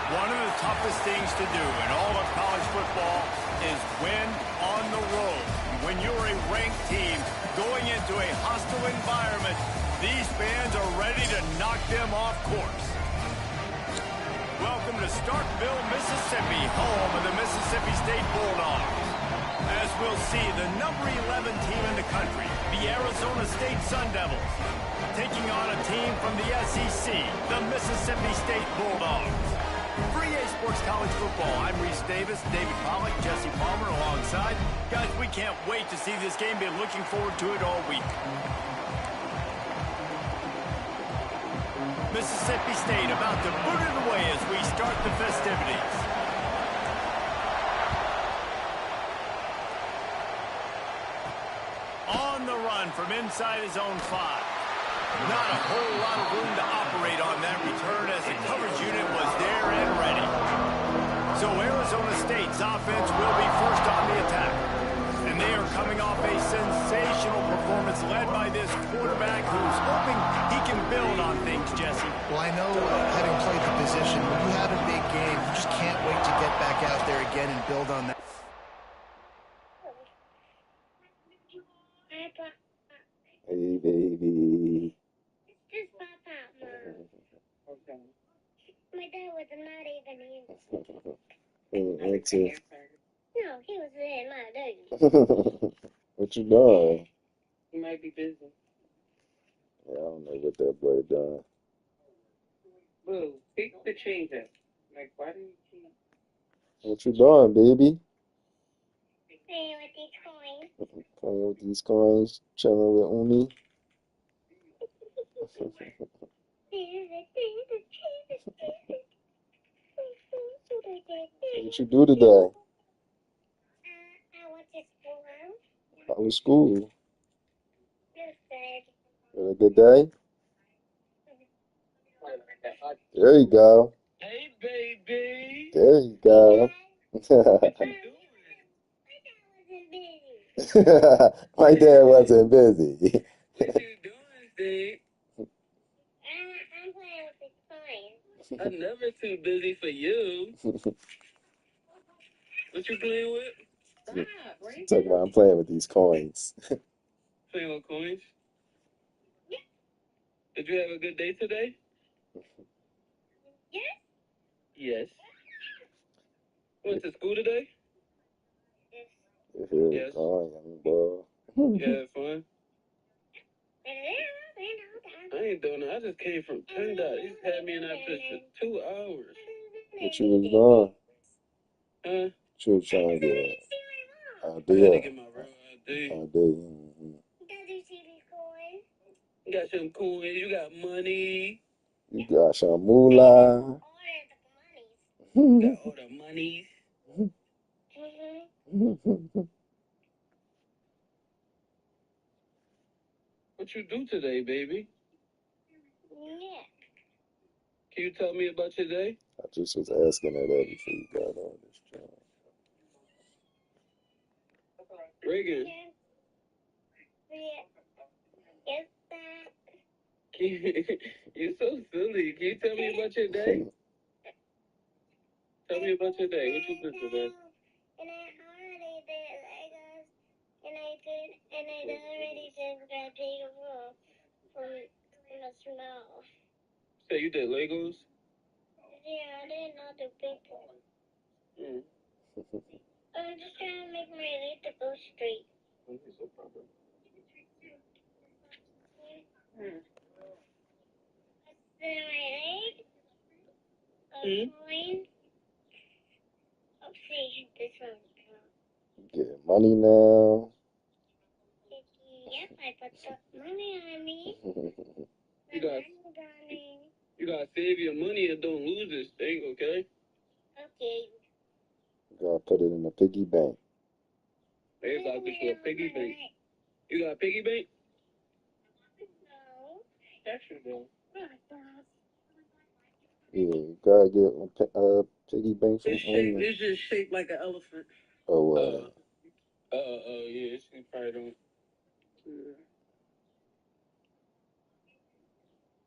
One of the toughest things to do in all of college football is win on the road. When you're a ranked team going into a hostile environment, these fans are ready to knock them off course. Welcome to Starkville, Mississippi, home of the Mississippi State Bulldogs. As we'll see, the number 11 team in the country, the Arizona State Sun Devils, taking on a team from the SEC, the Mississippi State Bulldogs. For EA Sports College Football, I'm Reese Davis, David Pollack, Jesse Palmer alongside. Guys, we can't wait to see this game. Been looking forward to it all week. Mississippi State about to boot it away as we start the festivities. On the run from inside his own 5. Not a whole lot of room to operate on that return as the coverage unit was there and ready. So Arizona State's offense will be first on the attack. And they are coming off a sensational performance led by this quarterback who's hoping he can build on things, Jesse. Well, I know having played the position, when you have a big game, you just can't wait to get back out there again and build on that. Hey, baby. Just pop out, Mom. Okay. My dad was not even in. Answer. No, he was in my dude. What you doing? He might be busy. Yeah, I don't know what that boy doing. Boo, fix the change up. Like, why do you keep... What you doing, baby? Playing with these coins. Playing with these coins, chilling with Umi. What you do today? I went to school. How was school? It was You had a good day? There you go. Hey, baby. There you go. My dad wasn't busy. What you doing, Steve? I'm playing with these coins. I'm never too busy for you. What you playing with? Stop, right? Talking about I'm playing with these coins. Playing with coins? Did you have a good day today? Yes? Yes. Went to school today? Yes. Coin, boy. You had fun? I ain't doing it. I just came from Trinidad. He's had me in that place for 2 hours. What you was doing? Huh? What you was trying to get? I had to get my real ID. Does you see these coins? You got some coins. You got money. You got some moolah. All the monies. You got all the monies. What you do today, baby? Yeah. Can you tell me about your day? I just was asking her that before you got on this job. Reagan. Yes, You're so silly. Can you tell me about your day? Tell me about your day. What you did today? And I already did Legos, and I already just got big from the small. So you did Legos? Yeah, I didn't know the big one. I'm just trying to make my leg to go straight. Then my leg, a coin. Oh, see, this one. Getting money now. Yep, I put the money on me. You gotta save your money and don't lose this thing, okay? Okay. You gotta put it in a piggy bank. They gotta get you a piggy bank. You got a piggy bank? No. Yes, you do. Yeah, you gotta get a piggy bank from Amy. It's just shaped like an elephant. Oh, what? Yeah, you probably don't.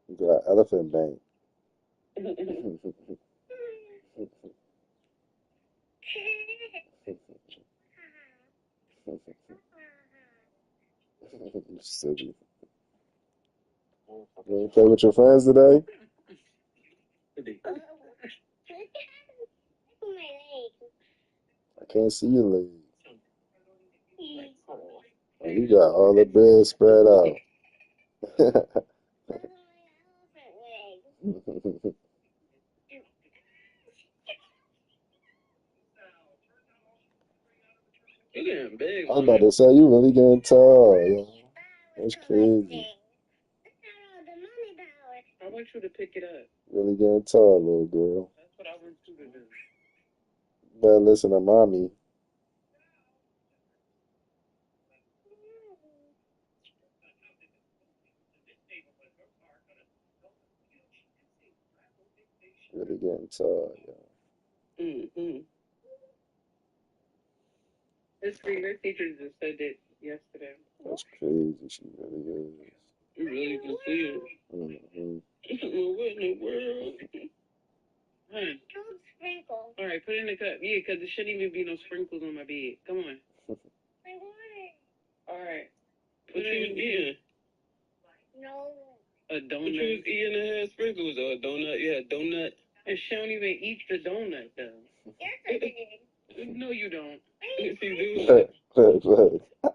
You got elephant bank. You silly. You ain't play with your friends today? I can't see your legs. Oh, you got all the bread spread out. You getting big, I was about to say, you really getting tall, yo. That's crazy. I want you to pick it up. Really getting tall, little girl. That's what I want you to do. Better listen to mommy. Really getting tall, yo. Mm-hmm. His teacher just said it yesterday. That's crazy. She really is. You really can see it. Mm-hmm. What in the world? Huh? Sprinkle. All right, put it in the cup. Yeah, because there shouldn't even be no sprinkles on my bed. Come on. I want it. All right. What you eating? No. A donut. What you was eating that had sprinkles or a donut? Yeah, a donut. And she don't even eat the donut, though. Yes, I did. No, you don't. Yes, you do. Look.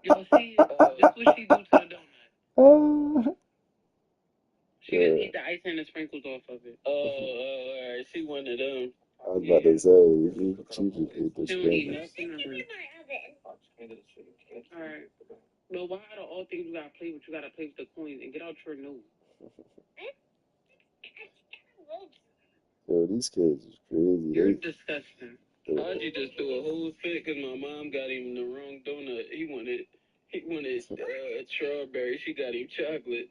Y'all see it? That's what she do to the donut. She just eat the ice and the sprinkles off of it. Oh, all right. She one of them. I was about to say, she just ate the She don't eat sprinkles. nothing of it. All right. But why out of all things you gotta play with? You gotta play with the coins and get out your nose. Yo, these kids is crazy. You're disgusting. Haji just threw a whole fit because my mom got him the wrong donut. He wanted strawberry. She got him chocolate.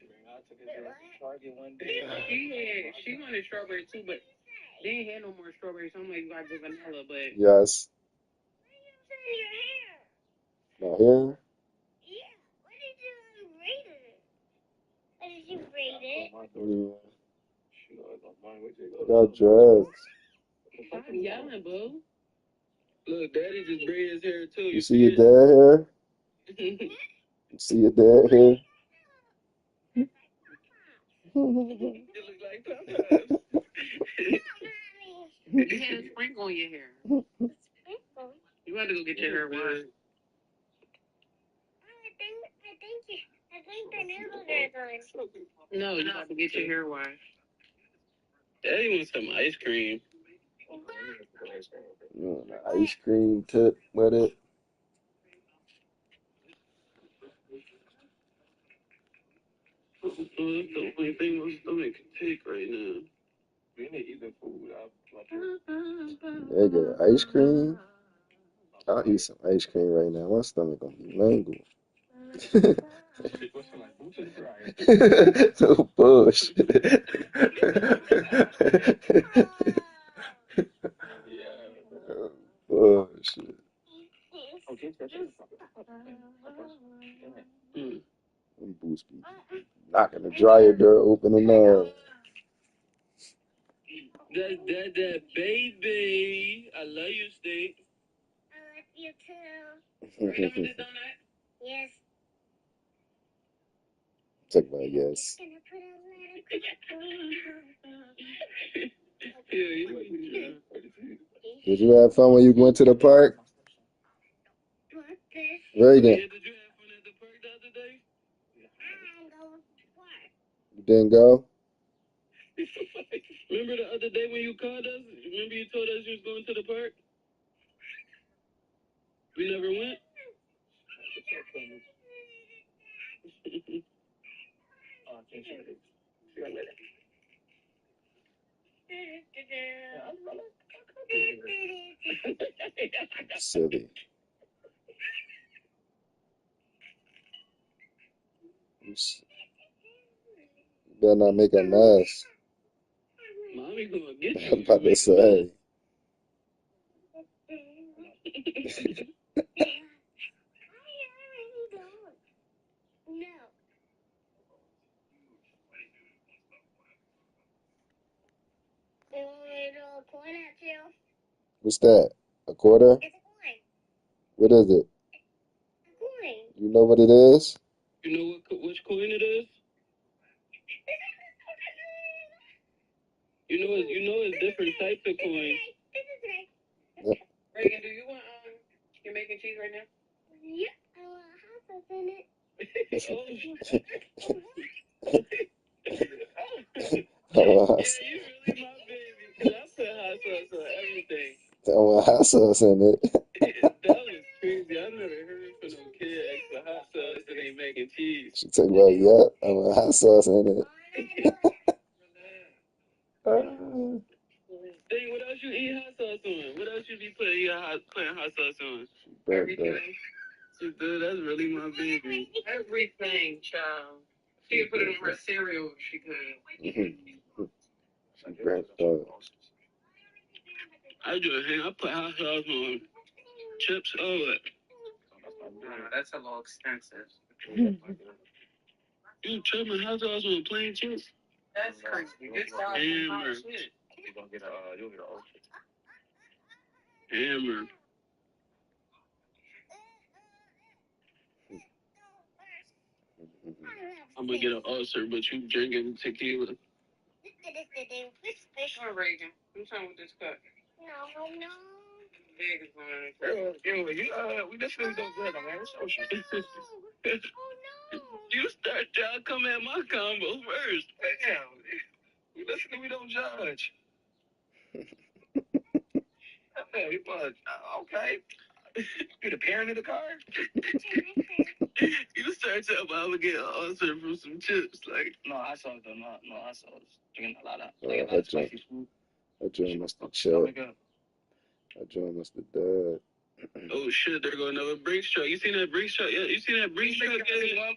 She wanted strawberry too, but they ain't had no more strawberry, so I'm like, you got the vanilla, but Yes. My hair? Yeah. What did you rate it? What did you rate it? Yeah. I got dressed. stop yelling, boo. Look, Daddy just braided his hair too. You see your dad hair? You see your dad hair? You look like Popeyes. You had a sprinkle on your hair. Sprinkle? You got to go get your hair washed. I think the noodles are done. No, you got to get your hair washed. Daddy wants some ice cream. You want an ice cream tip with it? That's the only thing my stomach can take right now. We ain't eating food. They got ice cream? I'll eat some ice cream right now. My stomach gonna be mangled. No bullshit. Bullshit. Them boots be knocking the dryer door open and all. That baby. I love you, Steak. I love you too. Are you done with this donut? Yes. Check my guess. Gonna put Did you have fun when you went to the park? Reagan, Did you have fun at the park the other day? you didn't go? Remember the other day when you called us? Remember you told us you was going to the park? We never went? Silly. You better not make a mess. Mommy gonna get you. I'm about to say. No. You want me to point at you? What's that? A quarter? It's a coin. What is it? A coin. You know what it is? You know which coin it is? You know it's different types of coins. This is right. Yep. Reagan, do you want your mac and cheese right now? Yep. I want hot sauce in it. I want hot Yeah, sauce. you really my baby. Cause I put hot sauce on everything. I want hot sauce in it. That was crazy. I never heard from no kid ask for hot sauce and they mac and cheese. She said, well, yep, I want hot sauce in it. Dang, what else you eat hot sauce on? What else you be putting hot sauce on? Everything. She did. That's really my baby. Everything, child. She could put it in her cereal if she could. She burnt up. I do it. I put hot sauce on chips. Oh, that's a little expensive. You tripping hot sauce on plain chips? That's crazy. Hammer. Hammer. I'm gonna get an ulcer, but you drinking tequila. Come on, Reagan. Do something with this cup. No. Big one. We definitely don't good on man. What's social? You start y'all come at my combo first. Damn. We listen, we don't judge. Okay. You the parent of the car? You start talking about I'm gonna get an ulcer from some chips. Like, no, I saw it though. No, I saw it. Drinking a lot of spicy food. That joint must have chilled. That joint must have died. Oh shit, there go another Brinks truck. You seen that Brinks truck? Yeah, you seen that Brinks truck?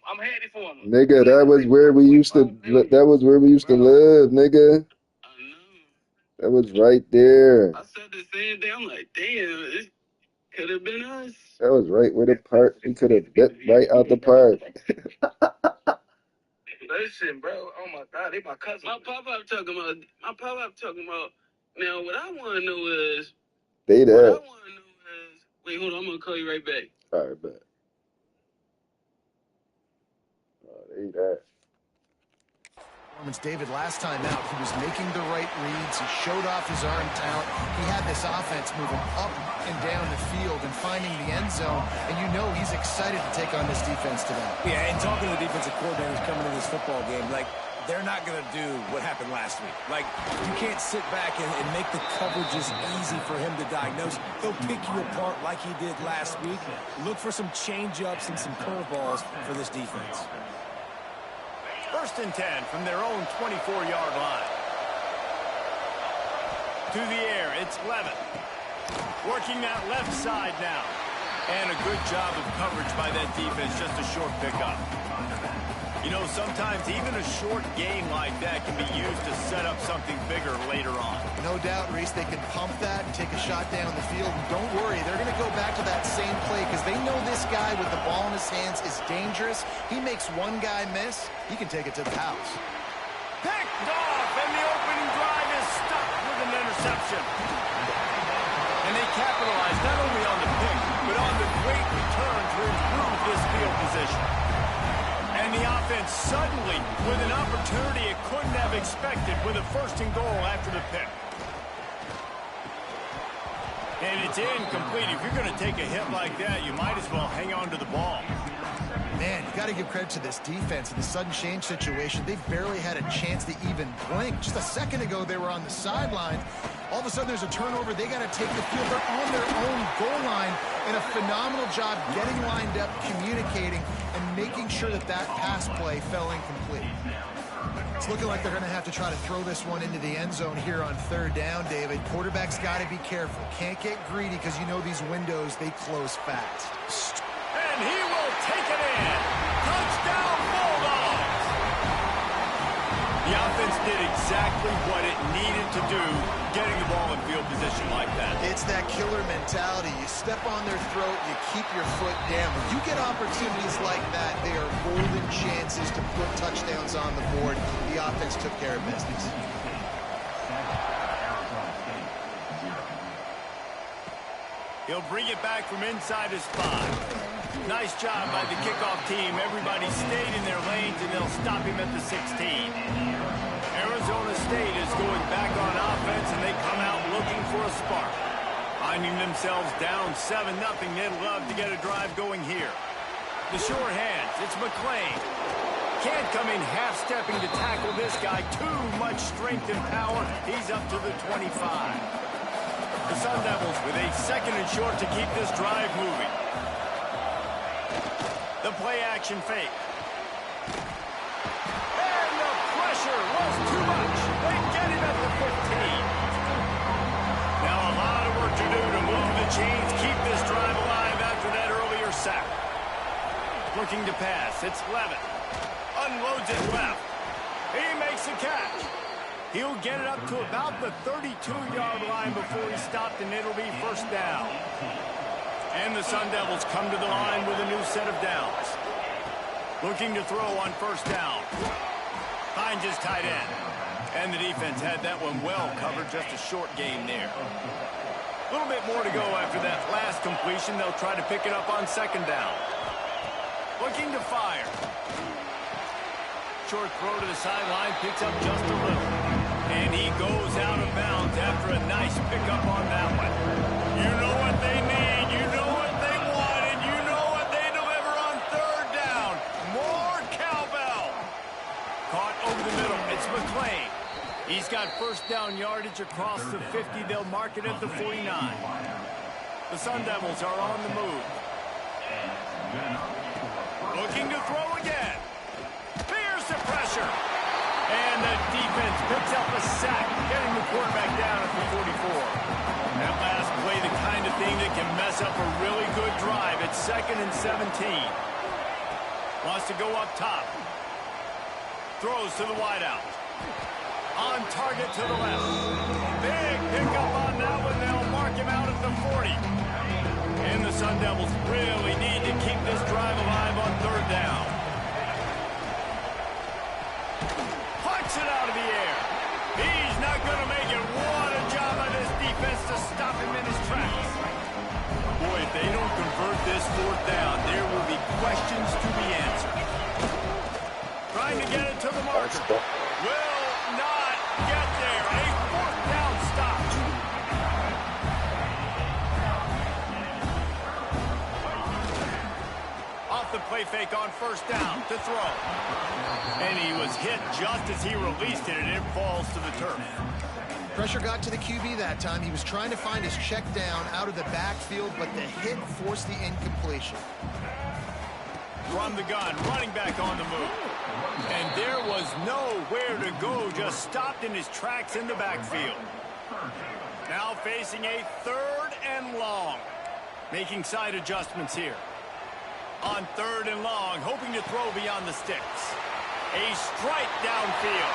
I'm happy for him. Nigga, that was where we used to live, nigga. I know. That was right there. I said the same thing. I'm like, damn, it could have been us. That was right where the park. We could have bit right out the park. Listen, bro. Oh my God, they my cousin. My pop-up talking about. Now, what I want to know is. They that. What I want to know is. Wait, hold on. I'm gonna call you right back. All right, bet. Oh, they that. David, last time out, he was making the right reads. He showed off his arm talent. He had this offense moving up and down the field and finding the end zone. And you know he's excited to take on this defense today. Yeah, and talking to the defensive coordinators coming into this football game, like, they're not going to do what happened last week. Like, you can't sit back and make the coverages easy for him to diagnose. He'll pick you apart like he did last week. Look for some change-ups and some curveballs for this defense. 1st and 10 from their own 24-yard line. To the air, it's Levin. Working that left side now. And a good job of coverage by that defense, just a short pickup. You know, sometimes even a short game like that can be used to set up something bigger later on. No doubt, Reese, they can pump that and take a shot down the field. And don't worry, they're going to go back to that same play because they know this guy with the ball in his hands is dangerous. He makes one guy miss, he can take it to the house. Picked off, and the opening drive is stuck with an interception. And they capitalize not only on the pick, but on the great return to improve this field position. And the offense suddenly with an opportunity it couldn't have expected with a 1st and goal after the pick. And it's incomplete. If you're going to take a hit like that, you might as well hang on to the ball. Man, you got to give credit to this defense in the sudden change situation. They barely had a chance to even blink. Just a second ago, they were on the sidelines. All of a sudden, there's a turnover. They got to take the field. They're on their own goal line, and a phenomenal job getting lined up, communicating, and making sure that that pass play fell incomplete. It's looking like they're going to have to try to throw this one into the end zone here on 3rd down, David. Quarterback's got to be careful. Can't get greedy because you know these windows, they close fast. And he will take it in. Touchdown, Bulldogs! The offense did exactly what it needed to do, getting the ball in field position like that. It's that killer mentality. You step on their throat, you keep your foot down. When you get opportunities like that, they are golden chances to put touchdowns on the board. The offense took care of business. He'll bring it back from inside his 5. Nice job by the kickoff team. Everybody stayed in their lanes, and they'll stop him at the 16. Arizona State is going back on offense, and they come out looking for a spark. Finding themselves down 7-0, they'd love to get a drive going here. The sure hands, it's McClain. Can't come in half-stepping to tackle this guy. Too much strength and power. He's up to the 25. The Sun Devils with a 2nd and short to keep this drive moving. The play-action fake. And the pressure was too much. They get him at the 15. Now a lot of work to do to move the chains, keep this drive alive after that earlier sack. Looking to pass, it's Levitt. Unloads it left. He makes a catch. He'll get it up to about the 32-yard line before he stopped, and it'll be 1st down. And the Sun Devils come to the line with a new set of downs. Looking to throw on 1st down. Finds his tight end. And the defense had that one well covered, just a short game there. A little bit more to go after that last completion. They'll try to pick it up on 2nd down. Looking to fire. Short throw to the sideline, picks up just a little. And he goes out of bounds after a nice pickup on that one. You know what they need, you know what they want, and you know what they deliver on 3rd down. More cowbell. Caught over the middle, it's McClain. He's got 1st down yardage across the 50. They'll mark it at the 49. The Sun Devils are on the move. Looking to throw again. Fears the pressure. And the defense picks up a sack, getting the quarterback down at the 44. That last play, the kind of thing that can mess up a really good drive. It's 2nd and 17. Wants to go up top. Throws to the wideout. On target to the left. Big pickup on that one. They'll mark him out at the 40. And the Sun Devils really need to keep this drive alive on 3rd down. Punts it out of the air. He's not going to make it. What a job by this defense to stop him in his tracks. Boy, if they don't convert this 4th down, there will be questions to be answered. Trying to get it to the marker. Will not get there. A 4th down stop. Off the play fake on 1st down to throw. And he was hit just as he released it, and it falls to the turf. Pressure got to the QB that time. He was trying to find his check down out of the backfield, but the hit forced the incompletion. From the gun, running back on the move. And there was nowhere to go, just stopped in his tracks in the backfield. Now facing a 3rd and long. Making side adjustments here. On 3rd and long, hoping to throw beyond the sticks. A strike downfield.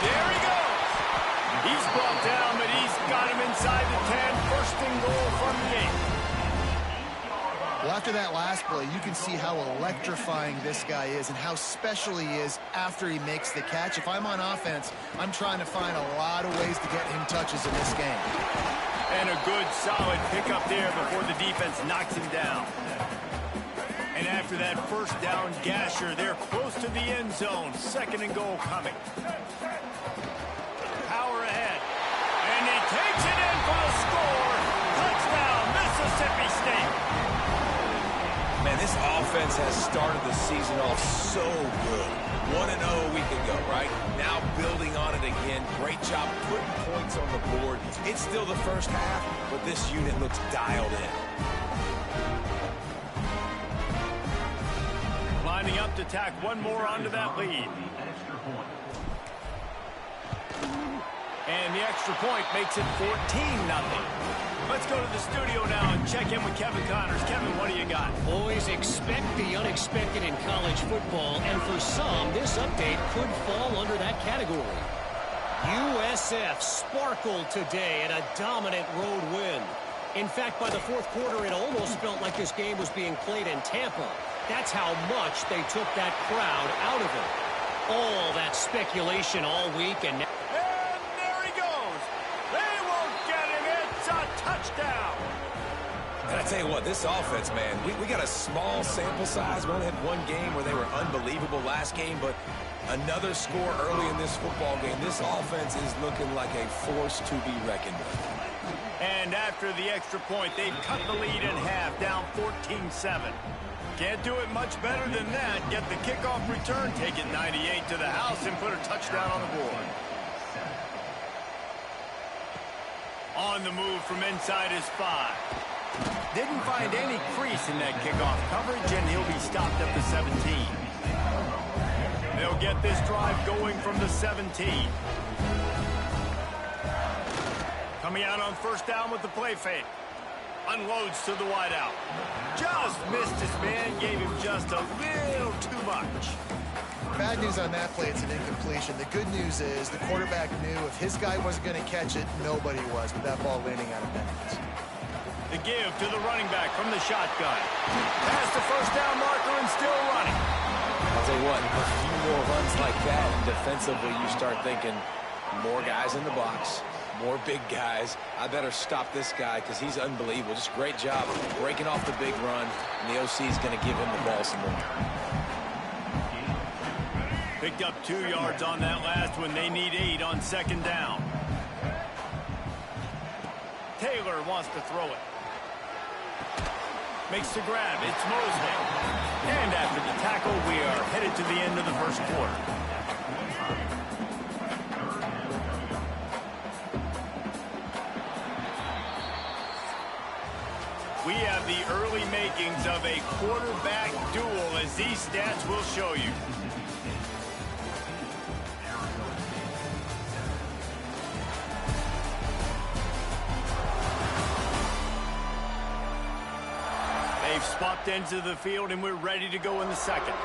There he goes. He's brought down, but he's got him inside the 10. 1st and goal from the 8. Well, after that last play, you can see how electrifying this guy is and how special he is after he makes the catch. If I'm on offense, I'm trying to find a lot of ways to get him touches in this game. And a good, solid pickup there before the defense knocks him down. And after that 1st down gasher, they're close to the end zone. 2nd and goal coming. Power ahead. And he takes it in for the score. Touchdown, Mississippi State. Man, this offense has started the season off so good. 1-0 a week ago, right? Now building on it again. Great job putting points on the board. It's still the 1st half, but this unit looks dialed in. Lining up to tack one more onto that lead. And the extra point makes it 14-0. Let's go to the studio now and check in with Kevin Connors. Kevin, what do you got? Boys, expect the unexpected in college football, and for some, this update could fall under that category. USF sparkled today at a dominant road win. In fact, by the 4th quarter, it almost felt like this game was being played in Tampa. That's how much they took that crowd out of it. All that speculation all week, and now... Touchdown. this offense, man, we got a small sample size. We only had one game where they were unbelievable last game, but another score early in this football game. This offense is looking like a force to be reckoned with. And after the extra point, they've cut the lead in half, down 14-7. Can't do it much better than that. Get the kickoff return, take it 98 to the house, and put a touchdown on the board. On the move from inside his 5. Didn't find any crease in that kickoff coverage, and he'll be stopped at the 17. They'll get this drive going from the 17. Coming out on first down with the play fake. Unloads to the wideout. Just missed his man, gave him just a little too much. Bad news on that play, it's an incompletion. The good news is the quarterback knew if his guy wasn't going to catch it, nobody was, with that ball landing out of bounds. The give to the running back from the shotgun. Past the first down marker and still running. I'll tell you what, a few more runs like that, and defensively you start thinking more guys in the box, more big guys. I better stop this guy because he's unbelievable. Just great job breaking off the big run, and the OC is going to give him the ball some more. Picked up 2 yards on that last one. They need 8 on second down. Taylor wants to throw it. Makes the grab. It's Mosley. And after the tackle, we are headed to the end of the first quarter. We have the early makings of a quarterback duel, as these stats will show you. They've swapped into the field, and we're ready to go in the second.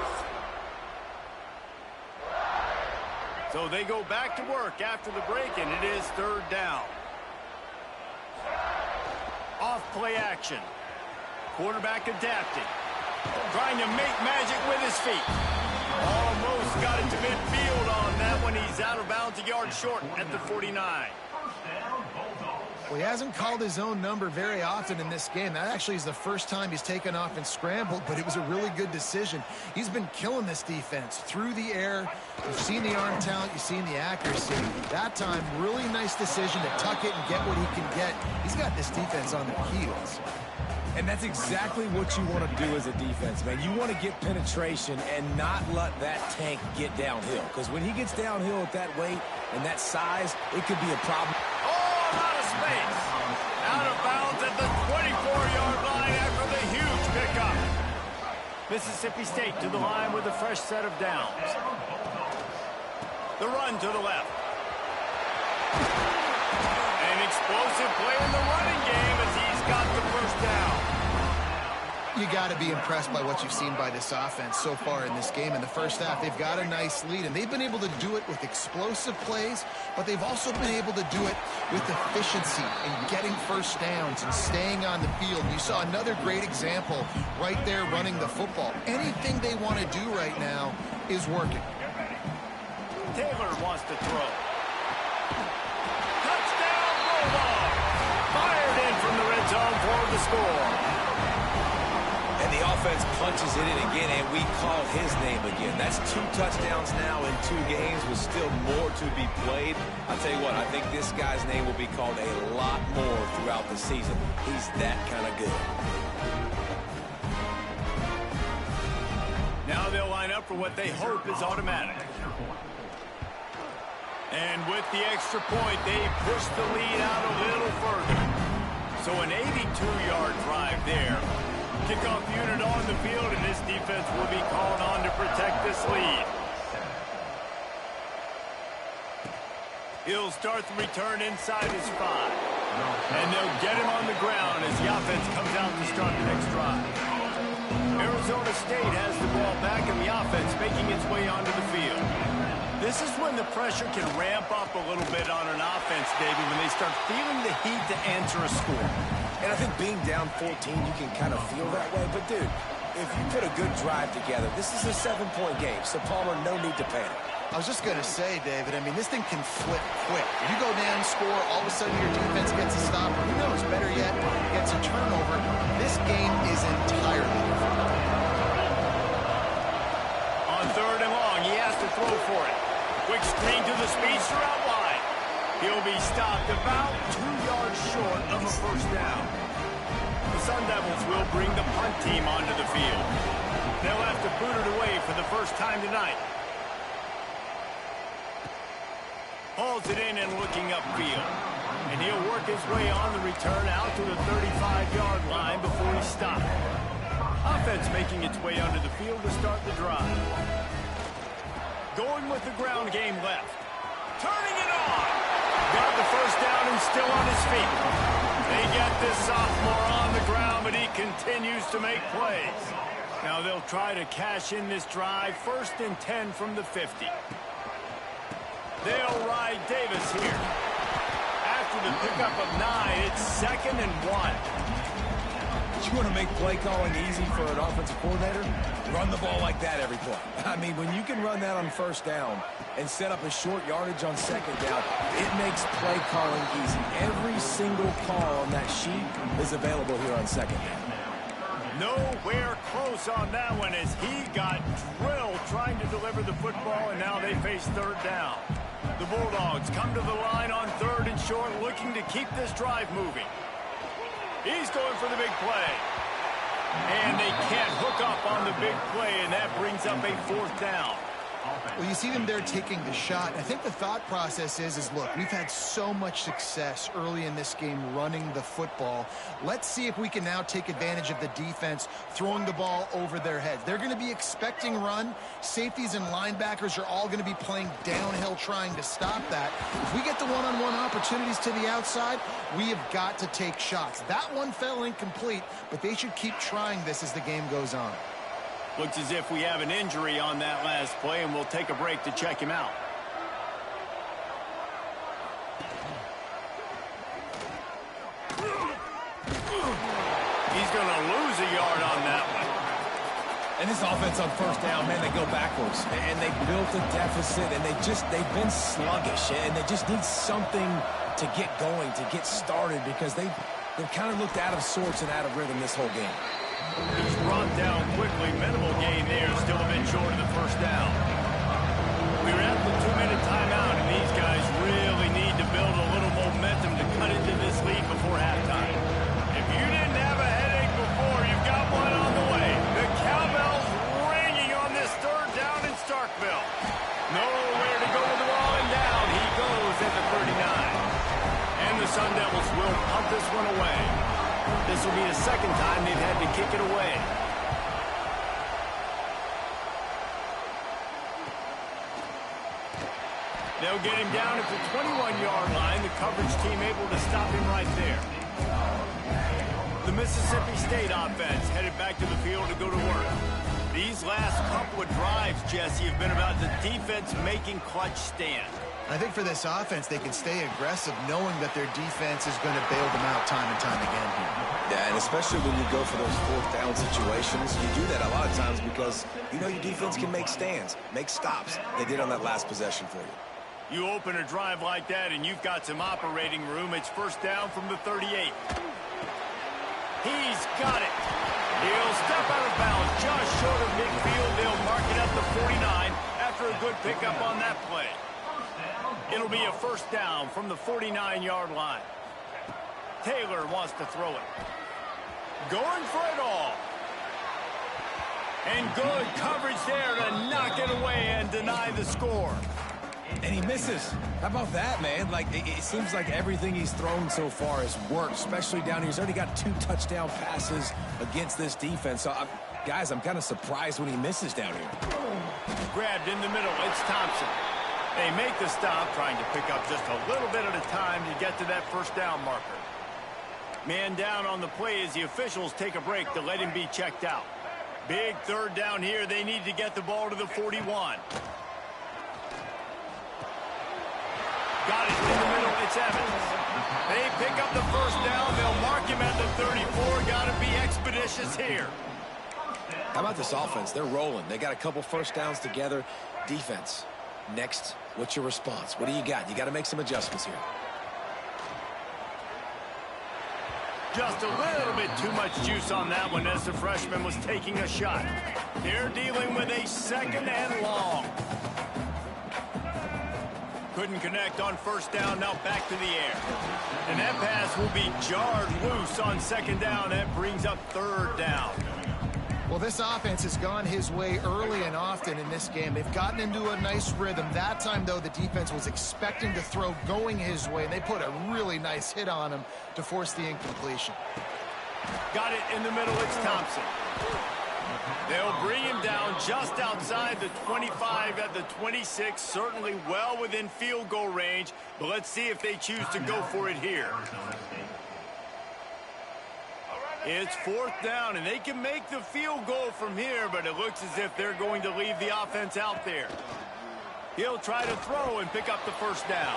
So they go back to work after the break, and it is third down. Off play action. Quarterback adapting. Trying to make magic with his feet. Almost got it to midfield on that one. He's out of bounds, a yard short at the 49. Well, he hasn't called his own number very often in this game. That actually is the first time he's taken off and scrambled, but it was a really good decision. He's been killing this defense through the air. You've seen the arm talent, you've seen the accuracy. That time, really nice decision to tuck it and get what he can get. He's got this defense on their heels. And that's exactly what you want to do as a defense, man. You want to get penetration and not let that tank get downhill. Because when he gets downhill at that weight and that size, it could be a problem. Oh, out of space. Out of bounds at the 24-yard line after the huge pickup. Mississippi State to the line with a fresh set of downs. The run to the left. An explosive play in the running game as he's got the first down. You got to be impressed by what you've seen by this offense so far in this game. In the first half, they've got a nice lead, and they've been able to do it with explosive plays, but they've also been able to do it with efficiency and getting first downs and staying on the field. You saw another great example right there running the football. Anything they want to do right now is working. Taylor wants to throw. Touchdown, Bulldog! Fired in from the red zone for the score. And the offense punches it in again, and we call his name again. That's 2 touchdowns now in 2 games with still more to be played. I'll tell you what, I think this guy's name will be called a lot more throughout the season. He's that kind of good. Now they'll line up for what they hope is automatic. And with the extra point, they push the lead out a little further. So an 82-yard drive there. Kickoff unit on the field, and this defense will be called on to protect this lead. He'll start the return inside his 5. And they'll get him on the ground as the offense comes out to start the next drive. Arizona State has the ball back, and the offense making its way onto the field. This is when the pressure can ramp up a little bit on an offense, David, when they start feeling the heat to answer a score. And I think being down 14, you can kind of feel that way. But, dude, if you put a good drive together, this is a 7-point game. So, Palmer, no need to panic. I was just going to say, David, I mean, this thing can flip quick. You go down, score, all of a sudden your defense gets a stop. Who knows, better yet, gets a turnover. This game is entirely different. On 3rd and long, he has to throw for it. Quick screen to the speedster out wide. He'll be stopped about 2 yards short of a first down. The Sun Devils will bring the punt team onto the field. They'll have to boot it away for the first time tonight. Hauls it in and looking upfield. And he'll work his way on the return out to the 35-yard line before he's stopped. Offense making its way onto the field to start the drive. Going with the ground game left. Turning it on. Got the first down and still on his feet. They get this sophomore on the ground, but he continues to make plays. Now they'll try to cash in this drive. 1st and 10 from the 50. They'll ride Davis here. After the pickup of 9, it's 2nd and 1. You want to make play calling easy for an offensive coordinator? Run the ball like that every play. I mean, when you can run that on 1st down and set up a short yardage on 2nd down, it makes play calling easy. Every single call on that sheet is available here on 2nd down. Nowhere close on that one as he got drilled trying to deliver the football, and now they face 3rd down. The Bulldogs come to the line on 3rd and short, looking to keep this drive moving. He's going for the big play. And they can't hook up on the big play, and that brings up a 4th down. Well, you see them there taking the shot. I think the thought process is look, we've had so much success early in this game running the football. Let's see if we can now take advantage of the defense throwing the ball over their heads. They're going to be expecting run. Safeties and linebackers are all going to be playing downhill trying to stop that. If we get the one-on-one opportunities to the outside, we have got to take shots. That one fell incomplete, but they should keep trying this as the game goes on. Looks as if we have an injury on that last play, and we'll take a break to check him out. He's going to lose a yard on that one. And this offense on 1st down, man, they go backwards. And they built a deficit, and they've been sluggish. And they just need something to get going, to get started, because they've kind of looked out of sorts and out of rhythm this whole game. He's brought down quickly. Minimal gain there. Still a bit short of the first down. We're at the 2-minute timeout, and these guys really need to build a little momentum to cut into this lead before halftime. If you didn't have a headache before, you've got one on the way. The cowbell's ringing on this 3rd down in Starkville. Nowhere to go with the ball, and down he goes at the 39. And the Sun Devils will pump this one away. This will be the 2nd time they've had to kick it away. They'll get him down at the 21-yard line. The coverage team able to stop him right there. The Mississippi State offense headed back to the field to go to work. These last couple of drives, Jesse, have been about the defense making clutch stands. I think for this offense, they can stay aggressive knowing that their defense is going to bail them out time and time again here. Yeah, and especially when you go for those 4th down situations, you do that a lot of times because you know your defense can make stands, make stops. They did on that last possession for you. You open a drive like that and you've got some operating room. It's 1st down from the 38. He's got it. He'll step out of bounds just short of midfield. They'll mark it up to 49 after a good pickup on that play. It'll be a 1st down from the 49-yard line. Taylor wants to throw it. Going for it all. And good coverage there to knock it away and deny the score. And he misses. How about that, man? Like, it seems like everything he's thrown so far has worked, especially down here. He's already got 2 touchdown passes against this defense. So, guys, I'm kind of surprised when he misses down here. Grabbed in the middle. It's Thompson. They make the stop, trying to pick up just a little bit at a time to get to that 1st down marker. Man down on the play as the officials take a break to let him be checked out. Big 3rd down here. They need to get the ball to the 41. Got it in the middle. It's Evans. They pick up the 1st down. They'll mark him at the 34. Got to be expeditious here. How about this offense? They're rolling. They got a couple 1st downs together. Defense. Next, what's your response? What do you got? You got to make some adjustments here. Just a little bit too much juice on that one as the freshman was taking a shot. They're dealing with a 2nd and long. Couldn't connect on first down, now back to the air. And that pass will be jarred loose on 2nd down. That brings up 3rd down. Well, this offense has gone his way early and often in this game. They've gotten into a nice rhythm. That time, though, the defense was expecting to throw going his way, and they put a really nice hit on him to force the incompletion. Got it in the middle. It's Thompson. They'll bring him down just outside the 25 at the 26, certainly well within field goal range, but let's see if they choose to go for it here. It's 4th down, and they can make the field goal from here, but it looks as if they're going to leave the offense out there. He'll try to throw and pick up the 1st down.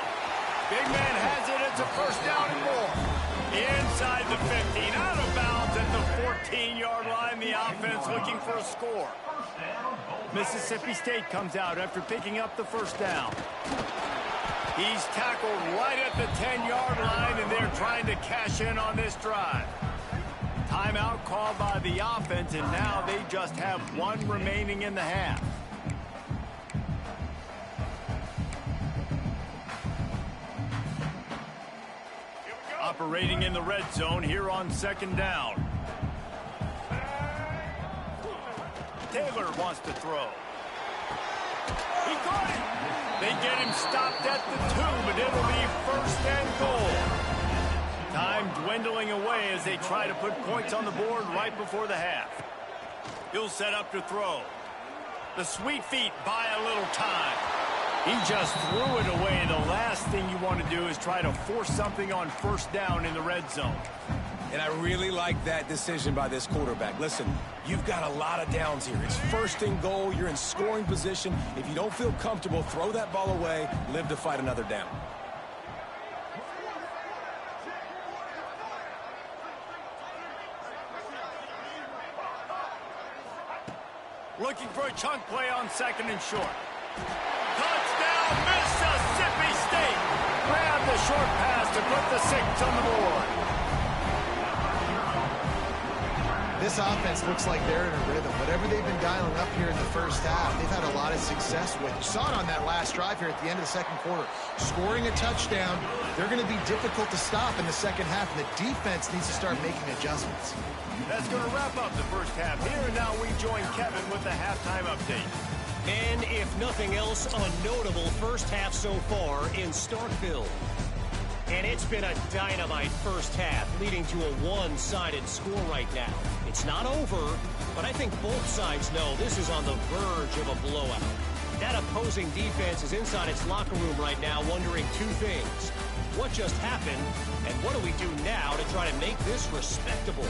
Big man has it. It's a 1st down and more. Inside the 15, out of bounds at the 14-yard line. The offense looking for a score. Mississippi State comes out after picking up the 1st down. He's tackled right at the 10-yard line, and they're trying to cash in on this drive. Timeout called by the offense, and now they just have 1 remaining in the half. Operating in the red zone here on 2nd down. Taylor wants to throw. He got it. They get him stopped at the 2, but it'll be 1st and goal. Time dwindling away as they try to put points on the board right before the half. He'll set up to throw. The sweet feet buy a little time. He just threw it away. The last thing you want to do is try to force something on 1st down in the red zone. And I really like that decision by this quarterback. Listen, you've got a lot of downs here. It's 1st and goal. You're in scoring position. If you don't feel comfortable, throw that ball away. Live to fight another down. Looking for a chunk play on 2nd and short. Touchdown, Mississippi State! Grab the short pass to put the 6 on the board. This offense looks like they're in a rhythm. Whatever they've been dialing up here in the 1st half, they've had a lot of success with. You saw it on that last drive here at the end of the 2nd quarter. Scoring a touchdown, they're going to be difficult to stop in the 2nd half, and the defense needs to start making adjustments. That's going to wrap up the 1st half here, and now we join Kevin with the halftime update. And if nothing else, a notable 1st half so far in Starkville. And it's been a dynamite 1st half, leading to a one-sided score right now. It's not over, but I think both sides know this is on the verge of a blowout. That opposing defense is inside its locker room right now wondering 2 things. What just happened, and what do we do now to try to make this respectable?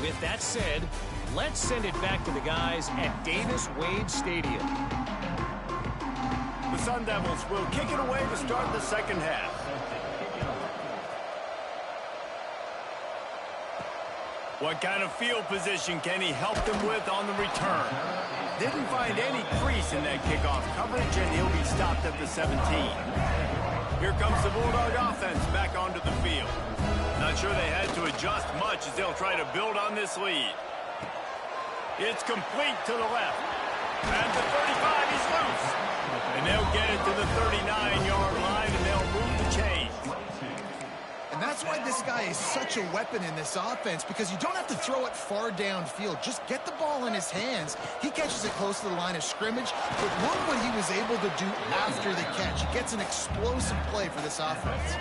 With that said, let's send it back to the guys at Davis-Wade Stadium. The Sun Devils will kick it away to start the 2nd half. What kind of field position can he help them with on the return? Didn't find any crease in that kickoff coverage, and he'll be stopped at the 17. Here comes the Bulldog offense back onto the field. Not sure they had to adjust much as they'll try to build on this lead. It's complete to the left. At the 35, he's loose. And they'll get it to the 39-yard line, and they'll move the chains. And that's why this guy is such a weapon in this offense, because you don't have to throw it far downfield. Just get the ball in his hands. He catches it close to the line of scrimmage, but look what he was able to do after the catch. He gets an explosive play for this offense.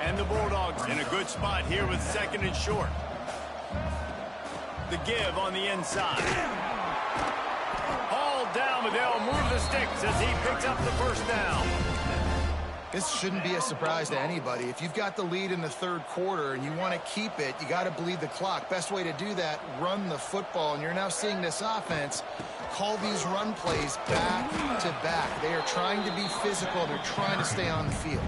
And the Bulldogs in a good spot here with 2nd and short. The give on the inside. Hauled down, but they'll move the sticks as he picks up the 1st down. This shouldn't be a surprise to anybody. If you've got the lead in the 3rd quarter and you want to keep it, you got to bleed the clock. Best way to do that, run the football. And you're now seeing this offense call these run plays back to back. They are trying to be physical. They're trying to stay on the field.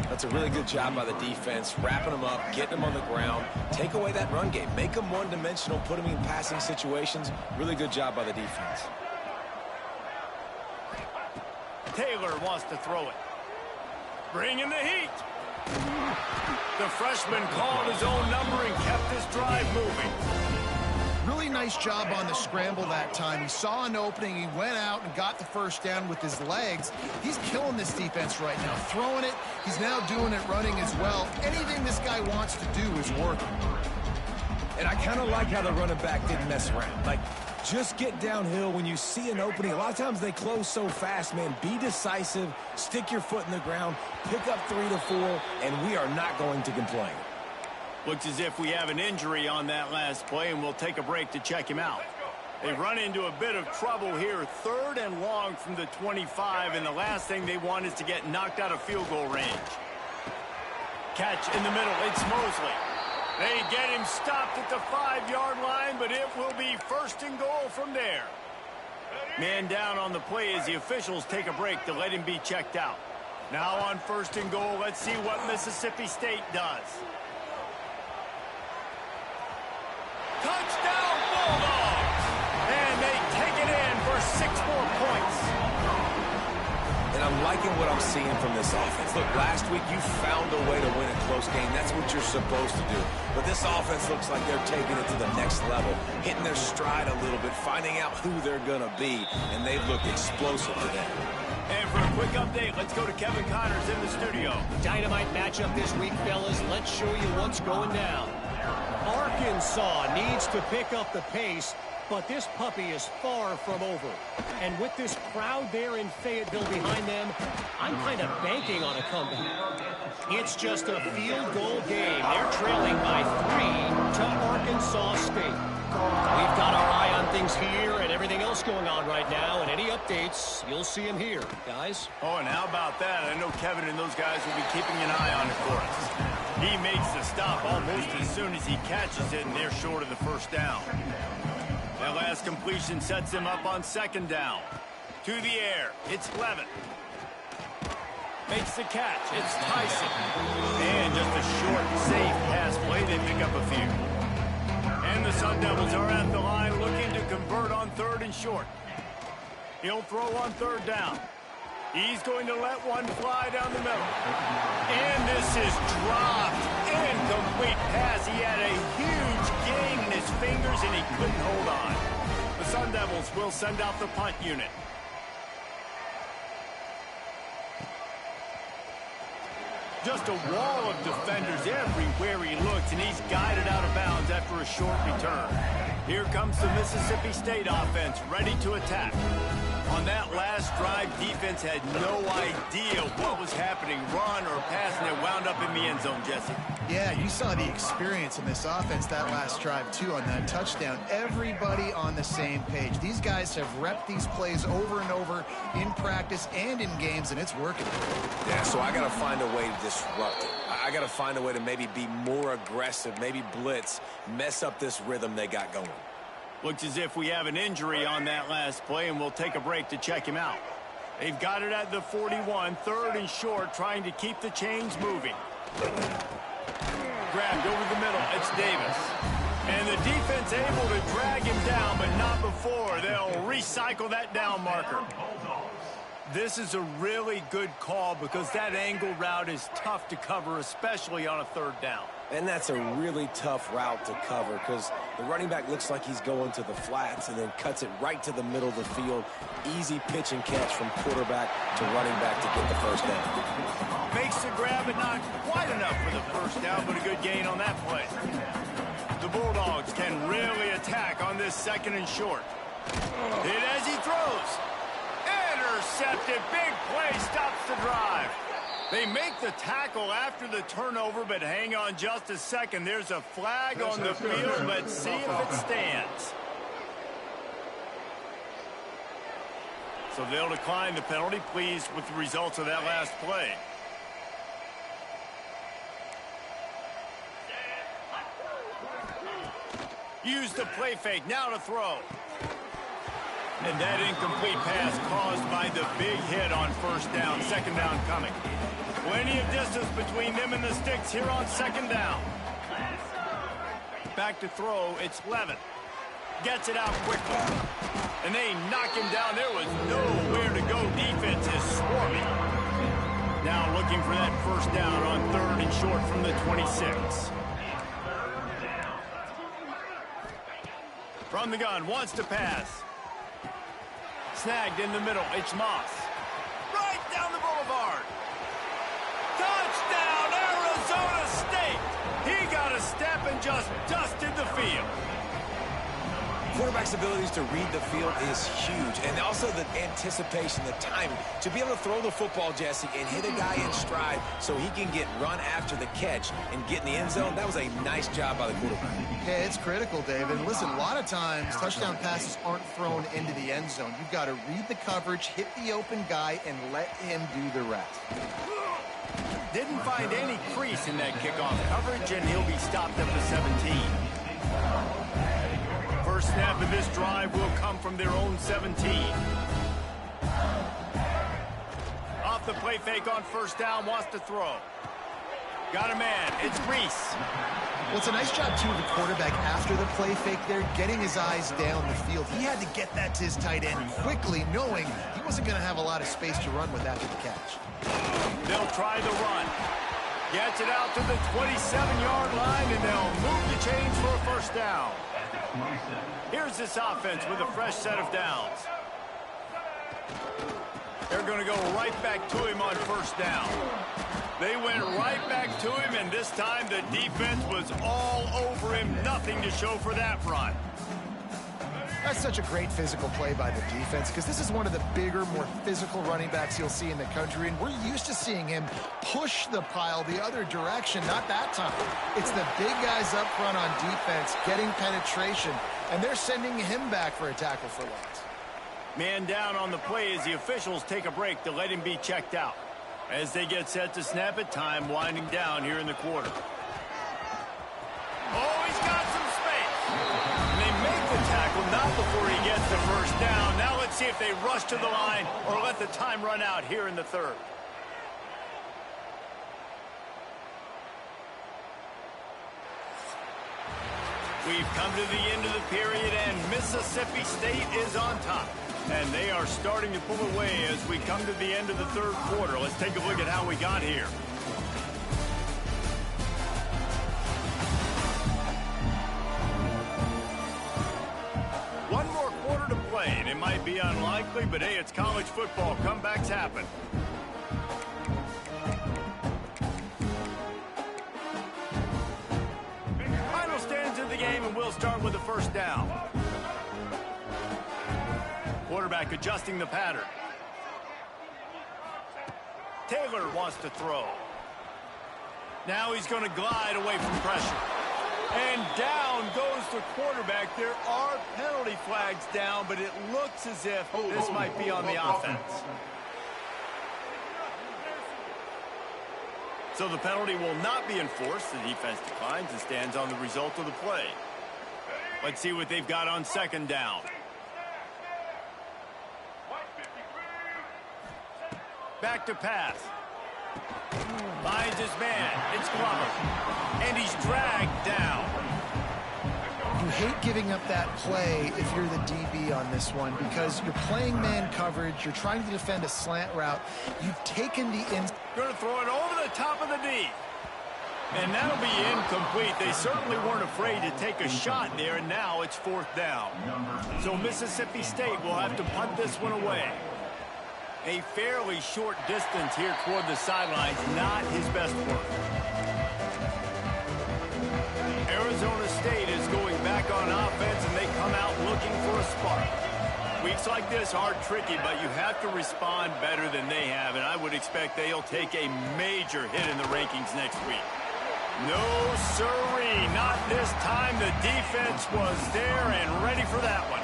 That's a really good job by the defense, wrapping them up, getting them on the ground. Take away that run game. Make them one-dimensional, put them in passing situations. Really good job by the defense. Taylor wants to throw it. Bringing the heat. The freshman called his own number and kept this drive moving. Really nice job on the scramble that time. He saw an opening. He went out and got the first down with his legs. He's killing this defense right now. Throwing it. He's now doing it running as well. Anything this guy wants to do is working. And I kind of like how the running back didn't mess around. Like, just get downhill when you see an opening. A lot of times they close so fast, man. Be decisive. Stick your foot in the ground. Pick up 3 to 4, and we are not going to complain. Looks as if we have an injury on that last play, and we'll take a break to check him out. They run into a bit of trouble here, 3rd and long from the 25, and the last thing they want is to get knocked out of field goal range. Catch in the middle, it's Mosley. They get him stopped at the 5-yard line, but it will be 1st and goal from there. Man down on the play as the officials take a break to let him be checked out. Now on 1st and goal, let's see what Mississippi State does. Touchdown Bulldogs! And they take it in for 6 more points. And I'm liking what I'm seeing from this offense. Look, last week you found a way to win a close game. That's what you're supposed to do. But this offense looks like they're taking it to the next level, hitting their stride a little bit, finding out who they're going to be, and they've looked explosive today. And for a quick update, let's go to Kevin Connors in the studio. Dynamite matchup this week, fellas. Let's show you what's going down. Arkansas needs to pick up the pace, but this puppy is far from over. And with this crowd there in Fayetteville behind them, I'm kind of banking on a comeback. It's just a field goal game. They're trailing by 3 to Arkansas State. We've got our eye on things here and everything else going on right now, and any updates, you'll see them here, guys. Oh, and how about that? I know Kevin and those guys will be keeping an eye on it for us. He makes the stop almost as soon as he catches it, and they're short of the 1st down. That last completion sets him up on 2nd down. To the air, it's Levin. Makes the catch, it's Tyson. And just a short, safe pass play, they pick up a few. And the Sun Devils are at the line looking to convert on 3rd and short. He'll throw on 3rd down. He's going to let one fly down the middle. And this is dropped. Incomplete pass. He had a huge gain in his fingers, and he couldn't hold on. The Sun Devils will send out the punt unit. Just a wall of defenders everywhere he looks, and he's guided out of bounds after a short return. Here comes the Mississippi State offense, ready to attack. On that last drive, defense had no idea what was happening, run or pass, and it wound up in the end zone, Jesse. Yeah, you saw the experience in this offense that last drive, too, on that touchdown. Everybody on the same page. These guys have repped these plays over and over in practice and in games, and it's working. Yeah, so I got to find a way to disrupt it. I got to find a way to maybe be more aggressive, maybe blitz, mess up this rhythm they got going. Looks as if we have an injury on that last play, and we'll take a break to check him out. They've got it at the 41, 3rd and short, trying to keep the chains moving. Grabbed over the middle, it's Davis. And the defense able to drag him down, but not before. They'll recycle that down marker. This is a really good call because that angle route is tough to cover, especially on a 3rd down. And that's a really tough route to cover because the running back looks like he's going to the flats and then cuts it right to the middle of the field. Easy pitch and catch from quarterback to running back to get the 1st down. Makes the grab, but not quite enough for the 1st down, but a good gain on that play. The Bulldogs can really attack on this 2nd and short. Hit as he throws. Intercepted. Big play stops the drive. They make the tackle after the turnover, but hang on just a second. There's a flag on the field. Let's see if it stands. So they'll decline the penalty. Pleased with the results of that last play. Use the play fake. Now to throw. And that incomplete pass caused by the big hit on 1st down. 2nd down coming. Plenty of distance between them and the sticks here on 2nd down. Back to throw, it's Levin. Gets it out quickly. And they knock him down. There was nowhere to go defense. defense is swarming. Now looking for that first down on 3rd and short from the 26. From the gun, wants to pass. Snagged in the middle, it's Moss. Right down the boulevard. Touchdown, Arizona State! He got a step and just dusted the field. Quarterback's abilities to read the field is huge, and also the anticipation, the timing. To be able to throw the football, Jesse, and hit a guy in stride so he can get run after the catch and get in the end zone, that was a nice job by the quarterback. Yeah, it's critical, David. And listen, a lot of times, touchdown passes aren't thrown into the end zone. You've got to read the coverage, hit the open guy, and let him do the rest. Didn't find any crease in that kickoff coverage, and he'll be stopped up to 17. First snap of this drive will come from their own 17. Off the play fake on first down, wants to throw. Got a man, it's Reese. Well, it's a nice job, too, of the quarterback after the play fake there, getting his eyes down the field. He had to get that to his tight end quickly, knowing he wasn't going to have a lot of space to run with after the catch. They'll try the run. Gets it out to the 27-yard line, and they'll move the chains for a first down. Here's this offense with a fresh set of downs. They're going to go right back to him on first down. They went right back to him, and this time the defense was all over him. Nothing to show for that run. That's such a great physical play by the defense, because this is one of the bigger, more physical running backs you'll see in the country, and we're used to seeing him push the pile the other direction. Not that time. It's the big guys up front on defense getting penetration, and they're sending him back for a tackle for loss. Man down on the play as the officials take a break to let him be checked out. As they get set to snap it, time winding down here in the quarter. Oh, he's got some space. And they make the tackle not before he gets the first down. Now let's see if they rush to the line or let the time run out here in the 3rd. We've come to the end of the period, and Mississippi State is on top. And they are starting to pull away as we come to the end of the 3rd quarter. Let's take a look at how we got here. One more quarter to play, and it might be unlikely, but hey, it's college football. Comebacks happen. Final stands of the game, and we'll start with the first down. Quarterback adjusting the pattern. Taylor wants to throw. Now he's going to glide away from pressure. And down goes the quarterback. There are penalty flags down, but it looks as if this might be on the offense. So the penalty will not be enforced. The defense declines and stands on the result of the play. Let's see what they've got on second down. Back to pass. Finds his man. It's Glover. And he's dragged down. You hate giving up that play if you're the DB on this one, because you're playing man coverage. You're trying to defend a slant route. You've taken the in. Going to throw it over the top of the D. And that'll be incomplete. They certainly weren't afraid to take a shot there, and now it's 4th down. So Mississippi State will have to punt this one away. A fairly short distance here toward the sidelines, not his best work. Arizona State is going back on offense, and they come out looking for a spark. Weeks like this are tricky, but you have to respond better than they have, and I would expect they'll take a major hit in the rankings next week. No sirree, not this time. The defense was there and ready for that one.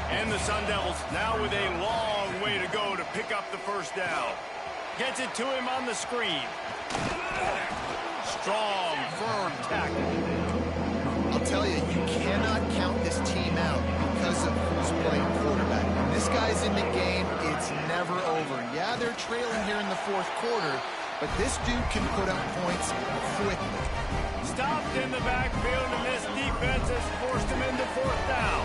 And the Sun Devils now with a long way to go to pick up the first down. Gets it to him on the screen. Strong, firm tackle. I'll tell you, you cannot count this team out because of who's playing quarterback. When this guy's in the game, it's never over. Yeah, they're trailing here in the 4th quarter, but this dude can put up points quickly. Stopped in the backfield, and this defense has forced him into 4th down.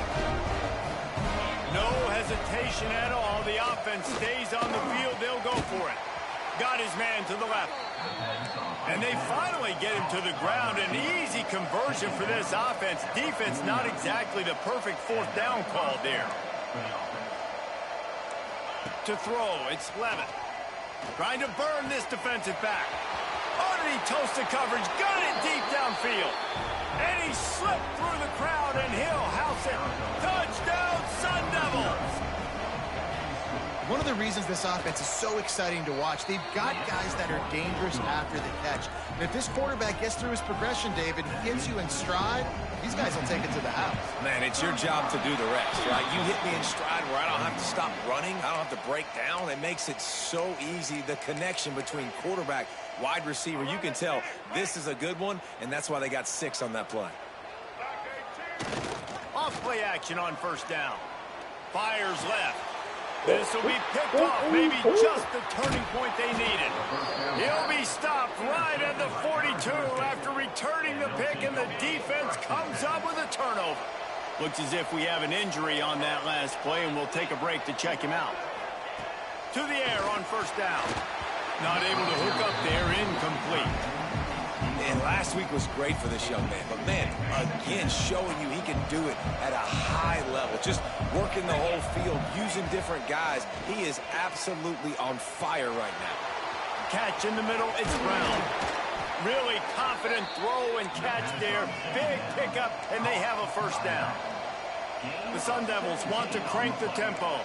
No No hesitation at all. The offense stays on the field. They'll go for it. Got his man to the left. And they finally get him to the ground. An easy conversion for this offense. Defense, not exactly the perfect fourth down call there. To throw, it's Levitt. Trying to burn this defensive back. Underneath toasted coverage, got it deep downfield. And he slipped through the crowd, and he'll house it. Touchdown, Sun Devils! One of the reasons this offense is so exciting to watch, they've got guys that are dangerous after the catch. And if this quarterback gets through his progression, David, he gets you in stride, these guys will take it to the house. Man, it's your job to do the rest, right? You hit me in stride where I don't have to stop running. I don't have to break down. It makes it so easy, the connection between quarterback, wide receiver. You can tell this is a good one, and that's why they got 6 on that play. Off play action on first down. Fires left. This will be picked off, maybe just the turning point they needed. He'll be stopped right at the 42 after returning the pick, and the defense comes up with a turnover. Looks as if we have an injury on that last play, and we'll take a break to check him out. To the air on first down. Not able to hook up there, incomplete. And last week was great for this young man. But, man, again, showing you he can do it at a high level. Just working the whole field, using different guys. He is absolutely on fire right now. Catch in the middle, it's Brown. Really confident throw and catch there. Big pickup, and they have a first down. The Sun Devils want to crank the tempo.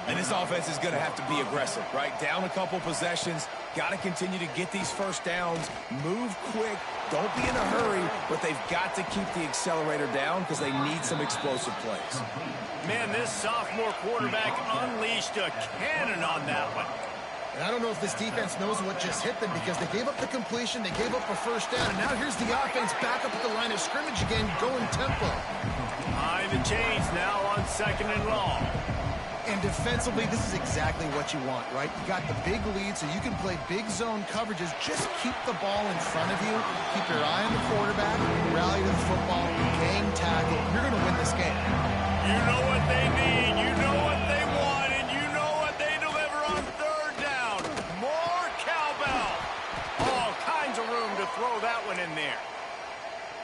And this offense is going to have to be aggressive, right? Down a couple possessions. Got to continue to get these first downs. Move quick. Don't be in a hurry. But they've got to keep the accelerator down because they need some explosive plays. Man, this sophomore quarterback unleashed a cannon on that one. And I don't know if this defense knows what just hit them because they gave up the completion, they gave up a first down, and now here's the offense back up at the line of scrimmage again, going tempo. Behind the chains now on 2nd and long. And defensively, this is exactly what you want, right? You got the big lead, so you can play big zone coverages. Just keep the ball in front of you. Keep your eye on the quarterback. Rally to the football. Gang tackle. You're going to win this game. You know what they need. You know what they want. And you know what they deliver on 3rd down. More cowbell. All kinds of room to throw that one in there.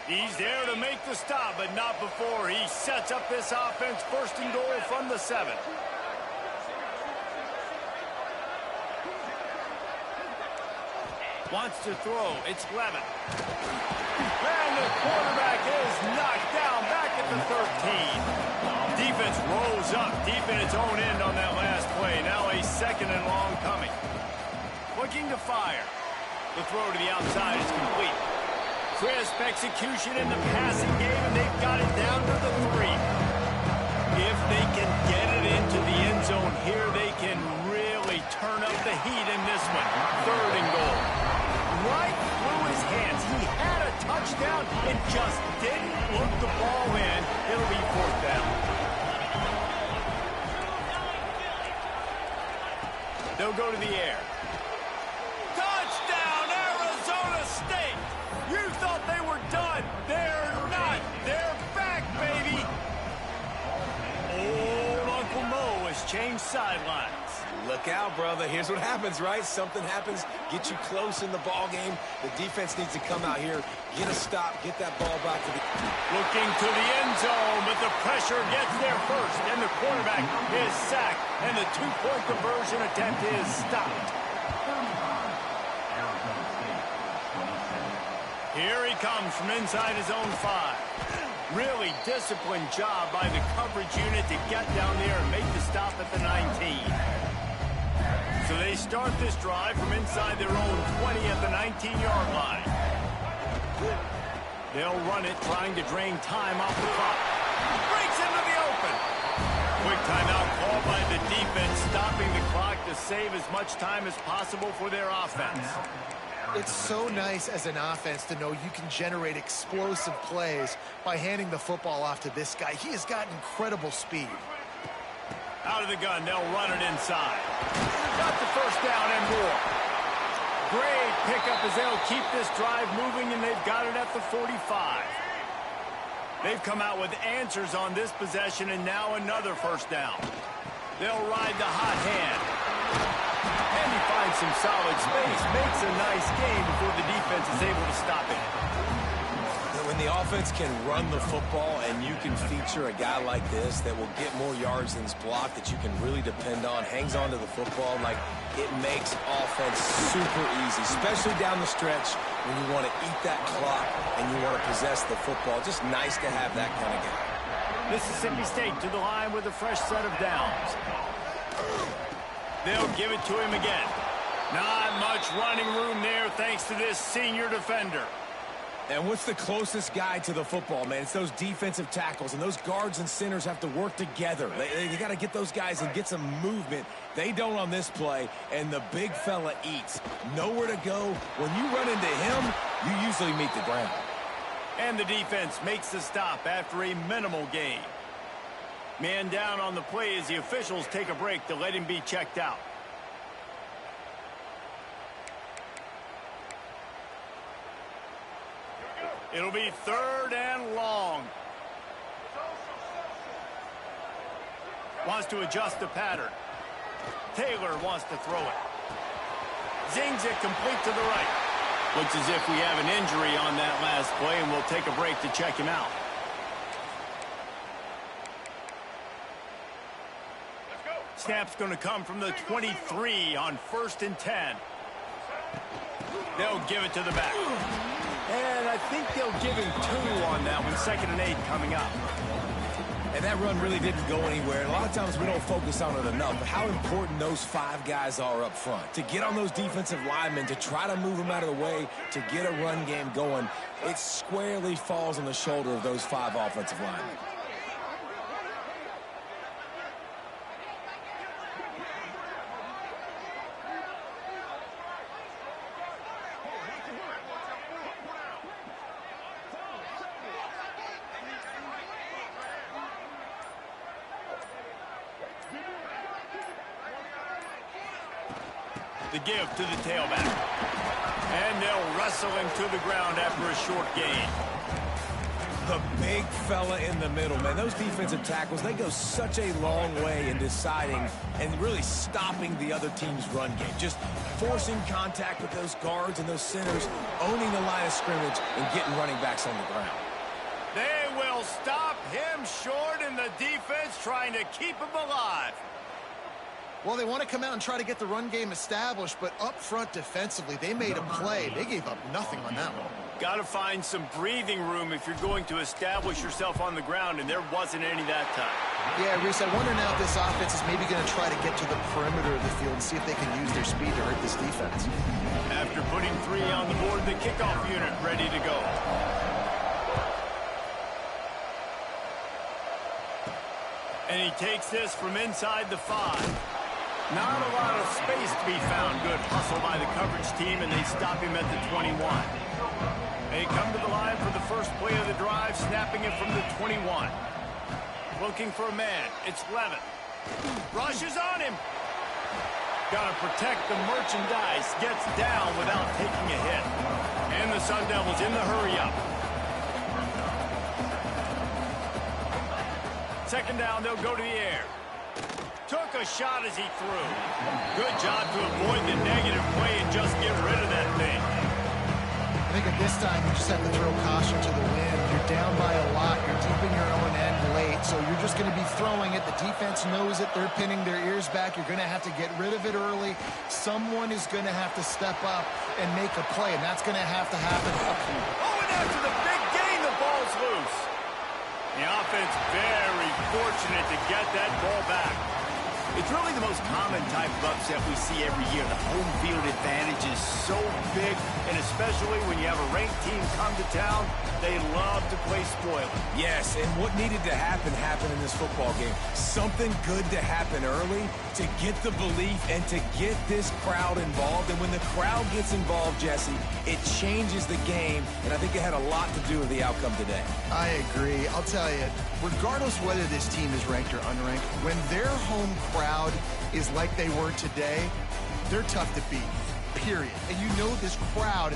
He's there to make the stop, but not before he sets up this offense. 1st and goal from the 7. Wants to throw. It's Levitt. And the quarterback is knocked down back at the 13. Defense rolls up deep in its own end on that last play. Now a 2nd and long coming. Looking to fire. The throw to the outside is complete. Crisp execution in the passing game, and they've got it down to the 3. If they can get it into the end zone here, they can really turn up the heat in this one. 3rd and goal. Right through his hands. He had a touchdown and just didn't look the ball in. It'll be 4th down. They'll go to the air. Touchdown, Arizona State! You thought they were done. They're not. They're back, baby. Old Uncle Mo has changed sidelines. Look out, brother. Here's what happens, right? Something happens, get you close in the ball game. The defense needs to come out here, get a stop, get that ball back to the... Looking to the end zone, but the pressure gets there first, and the quarterback is sacked, and the 2-point conversion attempt is stopped. Here he comes from inside his own 5. Really disciplined job by the coverage unit to get down there and make the stop at the 19. So they start this drive from inside their own 20 at the 19-yard line. They'll run it, trying to drain time off the clock. Breaks into the open. Quick timeout called by the defense, stopping the clock to save as much time as possible for their offense. It's so nice as an offense to know you can generate explosive plays by handing the football off to this guy. He has got incredible speed. Out of the gun, they'll run it inside. Got the first down and more. Great pickup as they'll keep this drive moving, and they've got it at the 45. They've come out with answers on this possession, and now another first down. They'll ride the hot hand. And he finds some solid space, makes a nice gain before the defense is able to stop it. When the offense can run the football and you can feature a guy like this that will get more yards than his block, that you can really depend on, hangs on to the football, like it makes offense super easy, especially down the stretch when you want to eat that clock and you want to possess the football. Just nice to have that kind of guy. Mississippi State to the line with a fresh set of downs. They'll give it to him again. Not much running room there thanks to this senior defender. And what's the closest guy to the football, man? It's those defensive tackles, and those guards and centers have to work together. They got to get those guys and get some movement. They don't on this play, and the big fella eats. Nowhere to go. When you run into him, you usually meet the ground. And the defense makes the stop after a minimal gain. Man down on the play as the officials take a break to let him be checked out. It'll be 3rd and long. Wants to adjust the pattern. Taylor wants to throw it. Zings it complete to the right. Looks as if we have an injury on that last play, and we'll take a break to check him out. Snap's going to come from the 23 on 1st and 10. They'll give it to the back. And I think they'll give him 2 on that one. 2nd and 8 coming up. And that run really didn't go anywhere. And a lot of times we don't focus on it enough, but how important those 5 guys are up front. To get on those defensive linemen, to try to move them out of the way, to get a run game going, it squarely falls on the shoulder of those 5 offensive linemen. The give to the tailback. And they'll wrestle him to the ground after a short gain. The big fella in the middle, man. Those defensive tackles, they go such a long way in deciding and really stopping the other team's run game. Just forcing contact with those guards and those centers, owning the line of scrimmage, and getting running backs on the ground. They will stop him short, and the defense trying to keep him alive. Well, they want to come out and try to get the run game established, but up front defensively, they made a play. They gave up nothing on that one. Got to find some breathing room if you're going to establish yourself on the ground, and there wasn't any that time. Yeah, Reese, I wonder now if this offense is maybe going to try to get to the perimeter of the field and see if they can use their speed to hurt this defense. After putting 3 on the board, the kickoff unit ready to go. And he takes this from inside the 5. Not a lot of space to be found. Good hustle by the coverage team, and they stop him at the 21. They come to the line for the first play of the drive, snapping it from the 21. Looking for a man. It's Levin. Rushes on him. Got to protect the merchandise. Gets down without taking a hit. And the Sun Devils in the hurry-up. 2nd down, they'll go to the air. Took a shot as he threw. Good job to avoid the negative play and just get rid of that thing. I think at this time, you just have to throw caution to the wind. You're down by a lot. You're deep in your own end late, so you're just going to be throwing it. The defense knows it. They're pinning their ears back. You're going to have to get rid of it early. Someone is going to have to step up and make a play, and that's going to have to happen. Oh, and after the big gain, the ball's loose. The offense very fortunate to get that ball back. It's really the most common type of upset we see every year. The home field advantage is so big, and especially when you have a ranked team come to town, they love to play spoiler. Yes, and what needed to happen happened in this football game. Something good to happen early to get the belief and to get this crowd involved. And when the crowd gets involved, Jesse, it changes the game, and I think it had a lot to do with the outcome today. I agree. I'll tell you, regardless whether this team is ranked or unranked, when their home crowd is like they were today, they're tough to beat, period. And you know this crowd